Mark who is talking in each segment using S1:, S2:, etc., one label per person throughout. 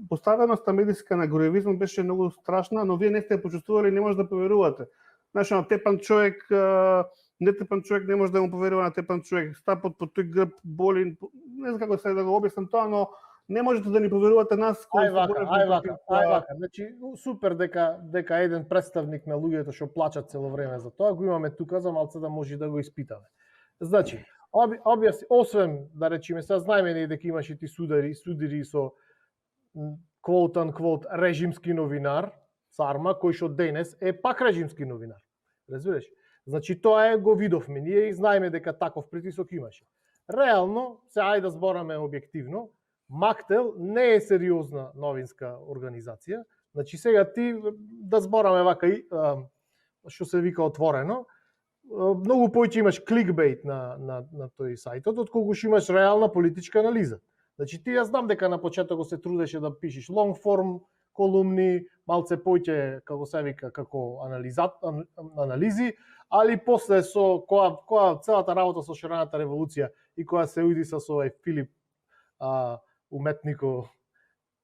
S1: поставеноста медиска на горивизмот беше многу страшна, но вие не сте почувствували, не може да поверувате. Знаеш, на тепан човек, нетепан човек не може да му поверува на тепан човек. Стапот по тој грб боли, не знам како се да го објаснам тоа, но не можете да ни поверувате нас кои се
S2: вака. Значи супер дека еден представник на луѓето што плачат цело време за тоа, го имаме тука за малце да може да го испитаме. Значи, освен да речеме, сега знаеме дека имаше ти судири со quote unquote режимски новинар, Сарма, кој што денес е пак режимски новинар. Разбираш? Значи тоа го видовме ние и знаеме дека таков притисок имаше. Реално, се ајде да збораме објективно, Мактел не е сериозна новинска организација. Значи сега ти да збораме вака што се вика отворено, многу повеќе имаш кликбейт на тој сајтот отколку што имаш реална политичка анализа. Значи ти ја знам дека на почетокот се трудеше да пишеш long form колумни, малце повеќе како се вика како анализи, али после со која целата работа со шарената револуција и која се уидиса со Филип уметнико,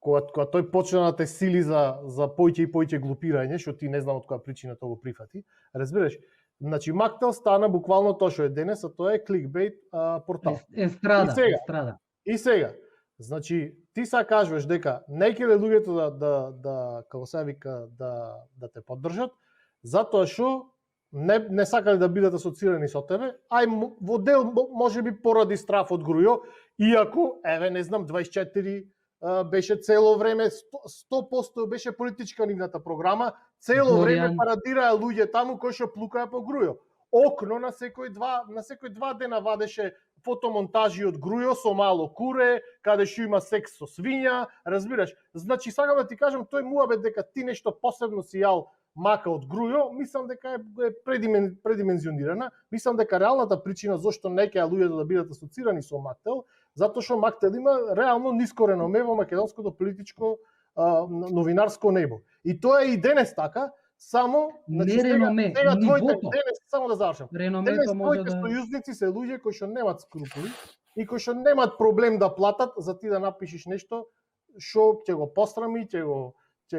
S2: кога тој почна да те сили за повеќе и повеќе глупирање, што ти не знам од која причина тоа го прифати, разбираш? Значи Мактел стана буквално тоа што е денес, а тоа е кликбейт портал.
S3: Естрада.
S2: И сега, значи ти са кажуваш дека не ќе луѓето да како се вика да те поддржат, затоа што не сакале да бидат асоцирани со тебе, во дел можеби поради страф од Грујо, иако, не знам, 24 беше цело време, 100% беше политичка нивната програма, цело време парадираа луѓе таму кои што плукаа по Грујо. Окно на секој два дена вадеше фотомонтажи од Грујо со мало куре, каде што има секс со свиња, разбираш? Значи, сакам да ти кажам, тој муабет дека ти нешто посебно си јал мака од Грујо, мислам дека е предимензионирана. Мислам дека реалната причина зошто не ќе луѓето да бидат асоцирани со Мактел, затоа што Мактел има реално ниско реноме во македонското политичко новинарско небо. И тоа е и денес така, само
S3: не реноме, нивото.
S2: Денес само да завршам. Денес твоите сојузници се луѓе кои што немаат скрупули и кои што немаат проблем да платат за ти да напишеш нешто што ќе го пострами, ќе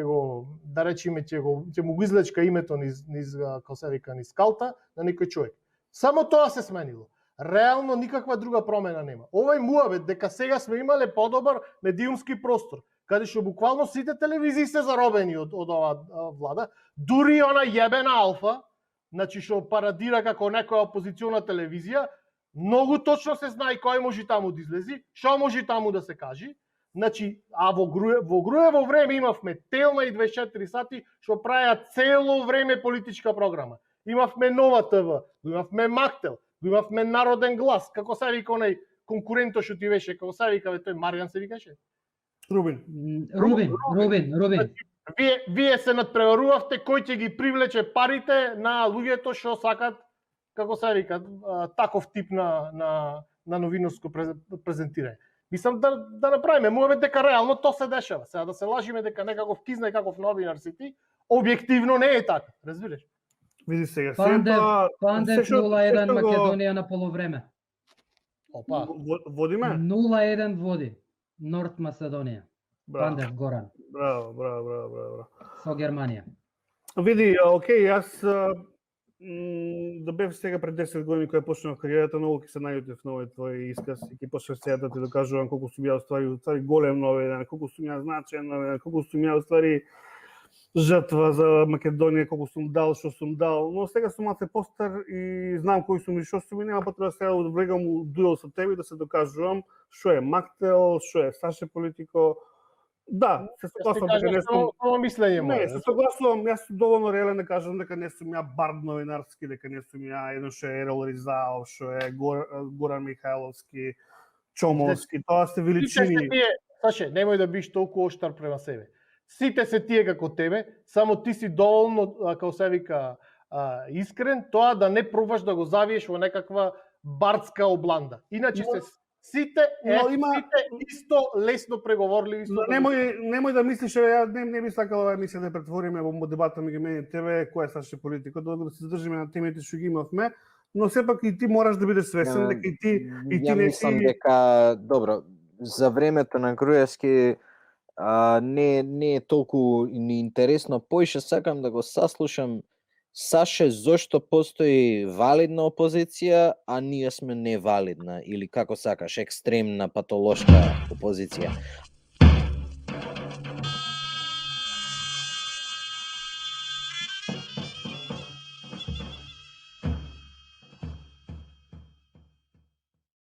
S2: го да речеме ќе му го излечка името низ како се вика низ скалта на некој човек. Само тоа се сменило. Реално никаква друга промена нема. Овој муабет дека сега сме имале подобар медиумски простор, каде што буквално сите телевизии се заробени од оваа влада, дури она јебена Алфа, значи што парадира како некоја опозициона телевизија, многу точно се знае кој може таму да излези, што може таму да се кажи. Значи, во Груево време имавме Телма и 24 сати што правеа цело време политичка програма. Имавме Нова ТВ, имавме Мактел, имавме Народен глас, како се вика онај конкурентот што ти беше, како се вика тој Маријан се викаше?
S3: Рубин.
S2: Вие се надпреварувавте кој ќе ги привлече парите на луѓето што сакат, како се вика, таков тип на новинарско презентирање. Мислам да направиме муабет дека реално тоа се дешава. Сега да се лажиме дека некаков кизна и каков новинар си ти, објективно не е така, разбираш?
S1: Види сега,
S3: Пандев 0-1 Македонија на полувреме.
S2: Опа.
S1: Водиме?
S3: 0-1 води Норт Македонија. Пандев Горан.
S1: Браво.
S3: Со Германија.
S1: Види, окей, јас да бев сега пред 10 години кога почнав кариерата, многу ќе се најутев на овој твој исказ и ќе почнав сега да ти докажувам колку сум ја уствари голем новинар, колку сум ја значаен новинар, колку сум ја уствари жртва за Македонија, колку сум дал, што сум дал, но сега сум малце постар и знам кој сум и што сум и нема потреба сега да влегам у дуел со тебе да се докажувам што е Мактел, што е Саше Политико. Да, се согласувам дека не сум
S2: мислење може.
S1: Не, се согласувам, јас сум доволно реален да кажам дека не сум ја бард новинарски, дека не сум ја едно што е Ерол Ризаов, што е Горан Михајловски, Чомовски, тоа се величини.
S2: Саше, немој да биш толку оштар према себе. Сите се тие како тебе, само ти си доволно, како се вика, искрен, тоа да не пробаш да го завиеш во некаква бардска обланда. Иначе сите исто лесно преговорливи.
S1: Немој да мислиш, ја не би сакал оваа емисија да претвориме во дебата меѓу мене и тебе, кој е Саше Политико, да се задржиме на темите што ги имавме, но сепак и ти мораш да бидеш свесен дека и ти
S4: не си. Ја мислам дека добро, за времето на Груевски не е толку ни интересно, поише сакам да го саслушам Саше зошто постои валидна опозиција, а ние сме невалидна или како сакаш екстремна патолошка опозиција.